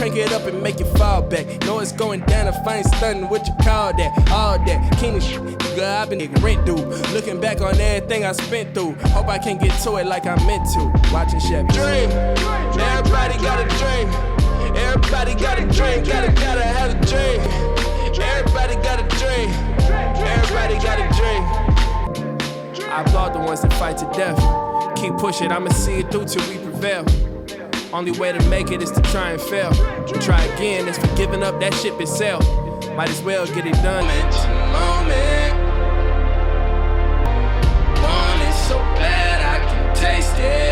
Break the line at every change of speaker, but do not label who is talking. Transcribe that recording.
crank it up and make it fall back. Know it's going down if I ain't stunning, what you call that? All that, king of shit, nigga, I been nigga rent dude. Looking back on everything I spent through. Hope I can get to it like I meant to. Watching Chevy. Dream, everybody got a dream. Everybody got a dream, gotta have a dream. Everybody got a dream. Everybody got a dream. I applaud the ones that fight to death. Keep pushing, I'ma see it through till we prevail. Only way to make it is to try and fail. Try again is for giving up that ship itself. Might as well get it done. Moment. Want it so bad I can taste it.